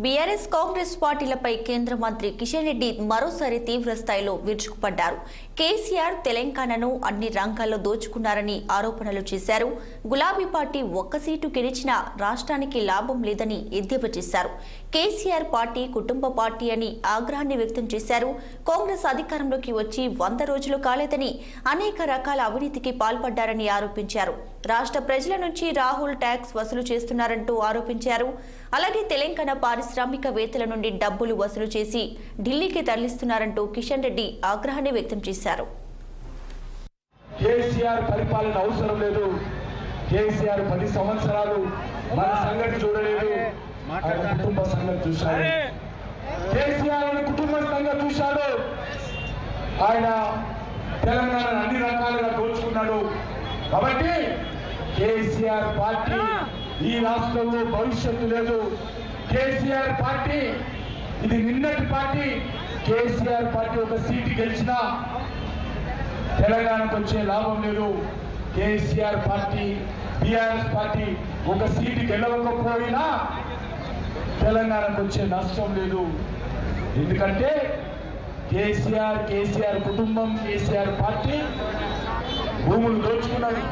BRS Congress పార్టీలపై కేంద్ర మంత్రి కిషన్ రెడ్డి మరోసారి తీవ్ర స్థాయిలో విరుచుకుపడ్డారు. కేసీఆర్ తెలంగాణను అన్ని రంగాల్లో దోచుకున్నారని ఆరోపణలు చేశారు. గులాబీ పార్టీ ఒక్క సీటు గెలిచినా రాష్ట్రానికి లాభం లేదని ఎద్దేవా చేశారు. కేసీఆర్ పార్టీ కుటుంబ పార్టీ అని ఆగ్రహాన్ని వ్యక్తం చేశారు. కాంగ్రెస్ అధికారంలోకి వచ్చి 100 రోజులు కాలేదని అనేక రకాల అవినీతికి పాల్పడ్డారని ఆరోపించారు. రాష్ట్ర ప్రజల నుంచి రాహుల్ ట్యాక్స్ వసూలు చేస్తున్నారంటూ ఆరోపించారు. అలాగే తెలంగాణ పారిశ్రామికవేత్తల నుండి డబ్బులు వసూలు చేసి ఢిల్లీకి తరలిస్తున్నారంటూ కిషన్ రెడ్డి ఆగ్రహాన్ని వ్యక్తం చేశారు. కేసీఆర్ పరిపాలన అవసరం లేదు. కేసీఆర్ 10 సంవత్సరాలు మన సంగతి చూడలేదు, కుటుంబ సంగతి చూశాడు. కేసీఆర్ కుటుంబ సంగతి చూశాడు. ఆయన తెలంగాణ అన్ని రకాలుగా దోచుకున్నాడు. కాబట్టి కేసీఆర్ పార్టీ ఈ రాష్ట్రంలో భవిష్యత్తు లేదు. కేసీఆర్ పార్టీ ఇది నిన్నటి పార్టీ. కేసీఆర్ పార్టీ ఒక సీటు గెలిచినా తెలంగాణకు వచ్చే లాభం లేదు. కేసీఆర్ పార్టీ బీఆర్ఎస్ పార్టీ ఒక సీటు గెలవకపోయినా తెలంగాణకు వచ్చే నష్టం లేదు. ఎందుకంటే కేసీఆర్ కుటుంబం, కేసీఆర్ పార్టీ భూములు దోచుకున్నారు.